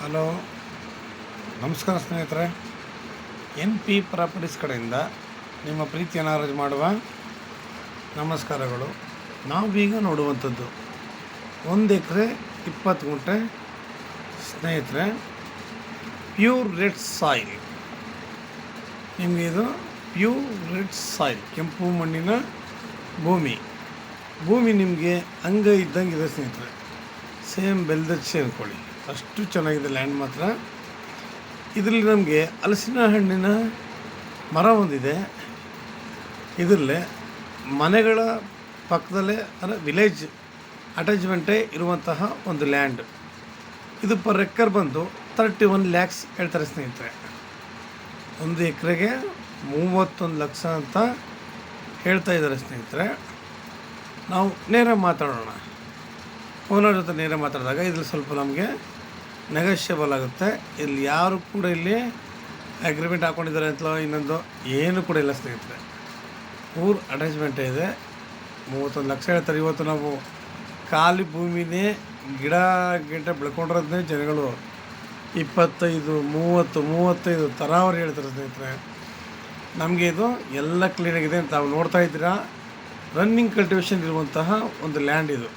Hello, ನಮಸ್ಕಾರ ಸ್ನೇಹಿತರೆ. N P properties ಕಡೆಯಿಂದ ನಿಮ್ಮ ಪ್ರೀತಿಯನ್ನು ಆರಾಜು ಮಾಡುವ ನಮಸ್ಕಾರಗಳು. ನಾವೀಗ ನೋಡುವಂಥದ್ದು 1 ಎಕರೆ 20 ಗುಂಟೆ ಸ್ನೇಹಿತರೆ, ಪ್ಯೂರ್ ರೆಡ್ ಸಾಯಿಲ್. ನಿಮಗೆ ಇದು ಪ್ಯೂರ್ ರೆಡ್ ಸಾಯಿಲ್, ಕೆಂಪು ಮಣ್ಣಿನ ಭೂಮಿ ನಿಮಗೆ ಅಂಗ ಇದ್ದಂಗೆ ಇದೆ ಸ್ನೇಹಿತರೆ. ಸೇಮ್ ಬೆಲ್ದಚ್ಚಿ ಅಂದ್ಕೊಳ್ಳಿ, ಅಷ್ಟು ಚೆನ್ನಾಗಿದೆ ಲ್ಯಾಂಡ್ ಮಾತ್ರ. ಇದರಲ್ಲಿ ನಮಗೆ ಹಲಸಿನ ಹಣ್ಣಿನ ಮರ ಒಂದಿದೆ. ಇದರಲ್ಲೇ ಮನೆಗಳ ಪಕ್ಕದಲ್ಲೇ ಅಂದರೆ ವಿಲೇಜ್ ಅಟ್ಯಾಚ್ಮೆಂಟೇ ಇರುವಂತಹ ಒಂದು ಲ್ಯಾಂಡ್. ಇದು ಪರ್ ಎಕರ್ ಬಂದು 31 lakhs ಹೇಳ್ತಾರೆ ಸ್ನೇಹಿತರೆ. 1 ಎಕರೆಗೆ 31 ಲಕ್ಷ ಅಂತ ಹೇಳ್ತಾ ಇದ್ದಾರೆ ಸ್ನೇಹಿತರೆ. ನಾವು ನೇರ ಮಾತಾಡೋಣ. ಓನರ್ ಜೊತೆ ನೇರ ಮಾತಾಡಿದಾಗ ಇದ್ರಲ್ಲಿ ಸ್ವಲ್ಪ ನಮಗೆ ನೆಗೋಷಿಯಬಲ್ ಆಗುತ್ತೆ. ಇಲ್ಲಿ ಯಾರು ಕೂಡ ಇಲ್ಲಿ ಅಗ್ರಿಮೆಂಟ್ ಹಾಕ್ಕೊಂಡಿದ್ದಾರೆ ಅಂತಲೋ ಇನ್ನೊಂದು ಏನು ಕೂಡ ಇಲ್ಲ ಸ್ನೇಹಿತರೆ. ಪೂರ್ ಅಟ್ಯಾಚ್ಮೆಂಟೇ ಇದೆ. 31 ಲಕ್ಷ ಹೇಳ್ತಾರೆ. ಇವತ್ತು ನಾವು ಖಾಲಿ ಭೂಮಿನೇ ಗಿಡ ಬೆಳ್ಕೊಂಡಿರೋದನ್ನೇ ಜನಗಳು 25, 30, 35 ತರಾವರಿ ಹೇಳ್ತಾರೆ ಸ್ನೇಹಿತರೆ. ನಮಗೆ ಇದು ಎಲ್ಲ ಕ್ಲೀನಾಗಿದೆ ಅಂತ ತಾವು ನೋಡ್ತಾ ಇದ್ದೀರಾ. ರನ್ನಿಂಗ್ ಕಲ್ಟಿವೇಷನ್ ಇರುವಂತಹ ಒಂದು ಲ್ಯಾಂಡ್ ಇದು.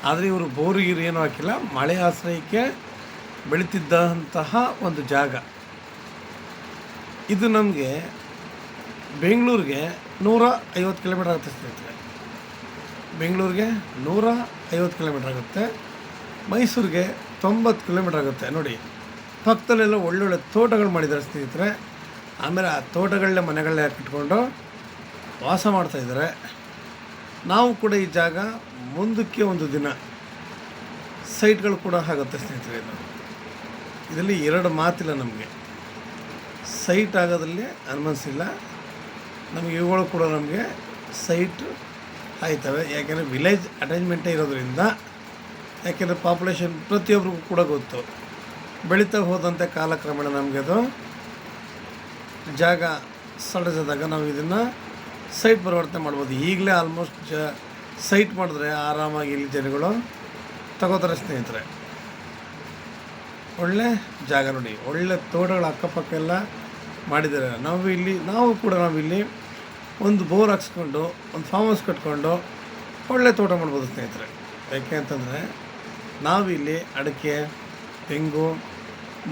ಆದರೆ ಇವರು ಬೋರಿಗಿರು ಏನೂ ಹಾಕಿಲ್ಲ, ಮಳೆ ಆಶ್ರಯಕ್ಕೆ ಬೆಳೀತಿದ್ದಂತಹ ಒಂದು ಜಾಗ ಇದು. ನಮಗೆ ಬೆಂಗಳೂರಿಗೆ 150 ಕಿಲೋಮೀಟ್ರ್ ಆಗುತ್ತೆ ಸ್ನೇಹಿತರೆ. ಬೆಂಗಳೂರಿಗೆ 150 ಕಿಲೋಮೀಟ್ರ್ ಆಗುತ್ತೆ. ಮೈಸೂರಿಗೆ 90 ಕಿಲೋಮೀಟ್ರ್ ಆಗುತ್ತೆ. ನೋಡಿ, ಪಕ್ಕದಲ್ಲೆಲ್ಲ ಒಳ್ಳೊಳ್ಳೆ ತೋಟಗಳು ಮಾಡಿದ್ದಾರೆ ಸ್ನೇಹಿತರೆ. ಆಮೇಲೆ ಆ ತೋಟಗಳನ್ನೇ ಮನೆಗಳನ್ನೇ ಕಟ್ಕೊಂಡು ವಾಸ ಮಾಡ್ತಾಯಿದ್ದಾರೆ. ನಾವು ಕೂಡ ಈ ಜಾಗ ಮುಂದಕ್ಕೆ ಒಂದು ದಿನ ಸೈಟ್ಗಳು ಕೂಡ ಆಗುತ್ತೆ ಸ್ನೇಹಿತರೆ. ಇದರಲ್ಲಿ 2 ಮಾತಿಲ್ಲ, ನಮಗೆ ಸೈಟ್ ಆಗೋದ್ರಲ್ಲಿ ಅನುಮಾನಿಸಿಲ್ಲ. ನಮಗೆ ಇವುಗಳು ಕೂಡ ನಮಗೆ ಸೈಟ್ ಆಯ್ತವೆ. ಯಾಕೆಂದರೆ ವಿಲೇಜ್ ಅಟ್ಯಾಚ್ಮೆಂಟೇ ಇರೋದ್ರಿಂದ. ಯಾಕೆಂದರೆ ಪಾಪ್ಯುಲೇಷನ್ ಪ್ರತಿಯೊಬ್ಬರಿಗೂ ಕೂಡ ಗೊತ್ತು. ಬೆಳೀತಾ ಹೋದಂತೆ ಕಾಲಕ್ರಮೇಣ ನಮಗೆ ಅದು ಜಾಗ ಸಡಜದಾಗ ನಾವು ಇದನ್ನು ಸೈಟ್ ಪರಿವರ್ತನೆ ಮಾಡ್ಬೋದು. ಈಗಲೇ ಆಲ್ಮೋಸ್ಟ್ ಸೈಟ್ ಮಾಡಿದ್ರೆ ಆರಾಮಾಗಿ ಇಲ್ಲಿ ಜನಗಳು ತಗೋತಾರೆ ಸ್ನೇಹಿತರೆ. ಒಳ್ಳೆ ಜಾಗ ನೋಡಿ, ಒಳ್ಳೆ ತೋಟಗಳ ಅಕ್ಕಪಕ್ಕ ಎಲ್ಲ ಮಾಡಿದ್ದಾರೆ. ನಾವು ಕೂಡ ನಾವಿಲ್ಲಿ ಒಂದು ಬೋರ್ ಹಾಕ್ಸ್ಕೊಂಡು ಒಂದು ಫಾರ್ಮ್ ಹೌಸ್ ಕಟ್ಕೊಂಡು ಒಳ್ಳೆ ತೋಟ ಮಾಡ್ಬೋದು ಸ್ನೇಹಿತರೆ. ಯಾಕೆ ಅಂತಂದರೆ ನಾವಿಲ್ಲಿ ಅಡಿಕೆ, ತೆಂಗು,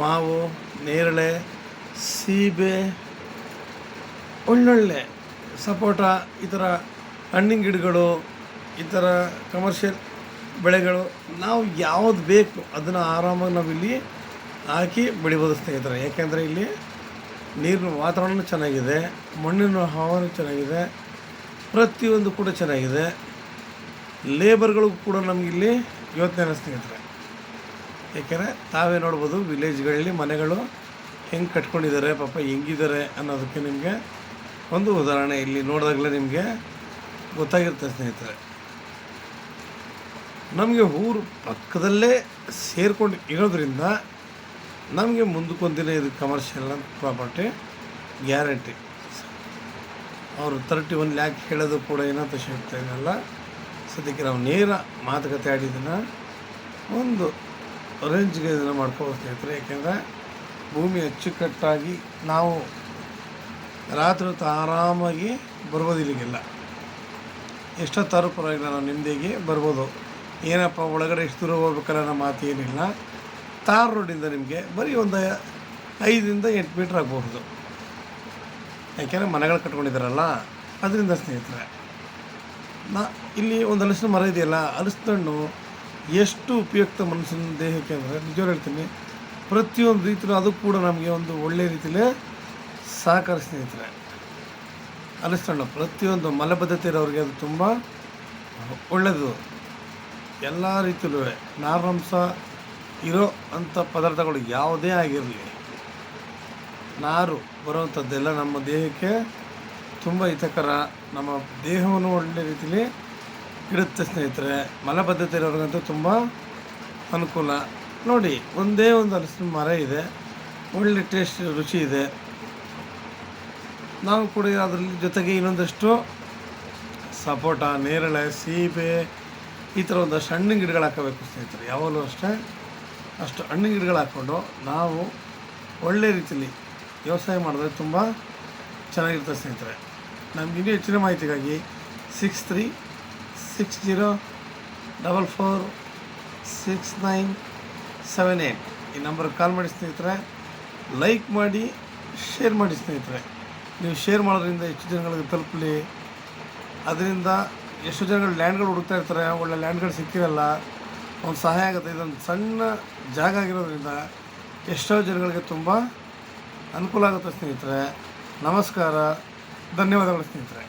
ಮಾವು, ನೇರಳೆ, ಸೀಬೆ, ಒಳ್ಳೊಳ್ಳೆ ಸಪೋಟ, ಈ ಥರ ಹಣ್ಣಿನ ಗಿಡಗಳು, ಈ ಥರ ಕಮರ್ಷಿಯಲ್ ಬೆಳೆಗಳು ನಾವು ಯಾವುದು ಬೇಕು ಅದನ್ನು ಆರಾಮಾಗಿ ನಾವಿಲ್ಲಿ ಹಾಕಿ ಬೆಳಿಬೋದು ಸ್ನೇಹಿತರೆ. ಯಾಕೆಂದರೆ ಇಲ್ಲಿ ನೀರಿನ ವಾತಾವರಣ ಚೆನ್ನಾಗಿದೆ, ಮಣ್ಣಿನ ಹವಾಮಾನ ಚೆನ್ನಾಗಿದೆ, ಪ್ರತಿಯೊಂದು ಕೂಡ ಚೆನ್ನಾಗಿದೆ. ಲೇಬರ್ಗಳಿಗೂ ಕೂಡ ನಮಗಿಲ್ಲಿ ಯೋಚನೆ ಸ್ನೇಹಿತರೆ. ಯಾಕೆಂದರೆ ತಾವೇ ನೋಡ್ಬೋದು ವಿಲೇಜ್ಗಳಲ್ಲಿ ಮನೆಗಳು ಹೆಂಗೆ ಕಟ್ಕೊಂಡಿದ್ದಾರೆ, ಪಾಪ ಹೆಂಗಿದ್ದಾರೆ ಅನ್ನೋದಕ್ಕೆ ನಿಮಗೆ ಒಂದು ಉದಾಹರಣೆ ಇಲ್ಲಿ ನೋಡಿದಾಗಲೇ ನಿಮಗೆ ಗೊತ್ತಾಗಿರುತ್ತೆ ಸ್ನೇಹಿತರೆ. ನಮಗೆ ಊರು ಪಕ್ಕದಲ್ಲೇ ಸೇರ್ಕೊಂಡು ಇರೋದ್ರಿಂದ ನಮಗೆ ಮುಂದಕ್ಕೊಂದಿನ ಇದು ಕಮರ್ಷಿಯಲ್ ಪ್ರಾಪರ್ಟಿ ಗ್ಯಾರಂಟಿ. ಅವರು 31 lakh ಹೇಳೋದು ಕೂಡ ಏನಂತ ಸಿಗ್ತಾ ಇದೆಯಲ್ಲ. ಸದ್ಯಕ್ಕೆ ನಾವು ನೇರ ಮಾತುಕತೆ ಆಡಿದ್ದನ್ನು ಒಂದು ರೇಂಜ್ಗೆ ಇದನ್ನು ಮಾಡ್ಕೋಬೋದು ಸ್ನೇಹಿತರೆ. ಯಾಕೆಂದರೆ ಭೂಮಿ ಅಚ್ಚುಕಟ್ಟಾಗಿ ನಾವು ರಾತ್ರಿ ಹೊತ್ತು ಆರಾಮಾಗಿ ಬರ್ಬೋದು. ಇಲ್ಲಿಗೆಲ್ಲ ಎಷ್ಟೊತ್ತಾರು ಪರವಾಗಿಲ್ಲ, ನಾವು ನಿಮ್ಮದಿಗೆ ಬರ್ಬೋದು. ಏನಪ್ಪ ಒಳಗಡೆ ಎಷ್ಟು ದೂರ ಹೋಗ್ಬೇಕಲ್ಲ ನಮ್ಮ ಮಾತು ಏನಿಲ್ಲ. ತಾರ್ ರೋಡಿಂದ ನಿಮಗೆ ಬರೀ ಒಂದು 5 8 ಮೀಟ್ರ್ ಆಗಬಹುದು. ಯಾಕೆಂದರೆ ಮನೆಗಳು ಕಟ್ಕೊಂಡಿದ್ದಾರಲ್ಲ ಅದರಿಂದ ಸ್ನೇಹಿತರೆ. ಇಲ್ಲಿ ಒಂದು ಹಲಸಿನ ಮರ ಇದೆಯಲ್ಲ, ಹಲಸಿನ ಹಣ್ಣು ಎಷ್ಟು ಉಪಯುಕ್ತ ಮನುಷ್ಯನ ದೇಹಕ್ಕೆ ಅಂದರೆ ನಿಜವಾಗ್ಲೂ ಹೇಳ್ತೀನಿ. ಪ್ರತಿಯೊಂದು ರೀತಿಯೂ ಅದು ಕೂಡ ನಮಗೆ ಒಂದು ಒಳ್ಳೆಯ ರೀತಿಯಲ್ಲೇ ಸಹಕಾರ ಸ್ನೇಹಿತರೆ. ಹಲಸಿನ ಹಣ್ಣು ಪ್ರತಿಯೊಂದು ಮಲಬದ್ಧತೆ ಇರೋರಿಗೆ ಅದು ತುಂಬ ಒಳ್ಳೆಯದು. ಎಲ್ಲ ರೀತಿಯಲ್ಲೂ ನಾರಾಂಶ ಇರೋ ಅಂಥ ಪದಾರ್ಥಗಳು ಯಾವುದೇ ಆಗಿರಲಿ, ನಾರು ಬರುವಂಥದ್ದೆಲ್ಲ ನಮ್ಮ ದೇಹಕ್ಕೆ ತುಂಬ ಹಿತಕರ. ನಮ್ಮ ದೇಹವನ್ನು ಒಳ್ಳೆ ರೀತಿಯಲ್ಲಿ ಇಡುತ್ತೆ ಸ್ನೇಹಿತರೆ. ಮಲಬದ್ಧತೆ ಇರೋರಿಗಂತೂ ತುಂಬ ಅನುಕೂಲ. ನೋಡಿ, ಒಂದೇ ಒಂದು ಹಲಸಿನ ಮರ ಇದೆ, ಒಳ್ಳೆ ಟೇಸ್ಟ್ ರುಚಿ ಇದೆ. ನಾವು ಕೂಡ ಅದರಲ್ಲಿ ಜೊತೆಗೆ ಇನ್ನೊಂದಷ್ಟು ಸಪೋಟ, ನೇರಳೆ, ಸೀಬೆ, ಈ ಥರ ಒಂದಷ್ಟು ಹಣ್ಣಿನ ಗಿಡಗಳು ಹಾಕಬೇಕು ಸ್ನೇಹಿತರೆ. ಯಾವಾಗಲೂ ಅಷ್ಟೇ ಅಷ್ಟು ಹಣ್ಣಿನ ಗಿಡಗಳು ಹಾಕ್ಕೊಂಡು ನಾವು ಒಳ್ಳೆ ರೀತಿಯಲ್ಲಿ ವ್ಯವಸಾಯ ಮಾಡಿದ್ರೆ ತುಂಬ ಚೆನ್ನಾಗಿರ್ತದೆ ಸ್ನೇಹಿತರೆ. ನಮ್ಗೆ ಇನ್ನೂ ಹೆಚ್ಚಿನ ಮಾಹಿತಿಗಾಗಿ 6360446978 ಈ ನಂಬರ್ಗೆ ಕಾಲ್ ಮಾಡಿ ಸ್ನೇಹಿತರೆ. ಲೈಕ್ ಮಾಡಿ, ಶೇರ್ ಮಾಡಿ ಸ್ನೇಹಿತರೆ. ನೀವು ಶೇರ್ ಮಾಡೋದ್ರಿಂದ ಹೆಚ್ಚು ಜನಗಳಿಗೆ ತಲುಪಲಿ. ಅದರಿಂದ ಎಷ್ಟು ಜನಗಳು ಲ್ಯಾಂಡ್ಗಳು ಹುಡುಕ್ತಾ ಇರ್ತಾರೆ, ಒಳ್ಳೆ ಲ್ಯಾಂಡ್ಗಳು ಸಿಕ್ಕಿರಲ್ಲ, ಒಂದು ಸಹಾಯ ಆಗುತ್ತೆ. ಇದೊಂದು ಸಣ್ಣ ಜಾಗ ಆಗಿರೋದ್ರಿಂದ ಎಷ್ಟೋ ಜನಗಳಿಗೆ ತುಂಬ ಅನುಕೂಲ ಆಗುತ್ತೆ ಸ್ನೇಹಿತರೆ. ನಮಸ್ಕಾರ, ಧನ್ಯವಾದಗಳು ಸ್ನೇಹಿತರೆ.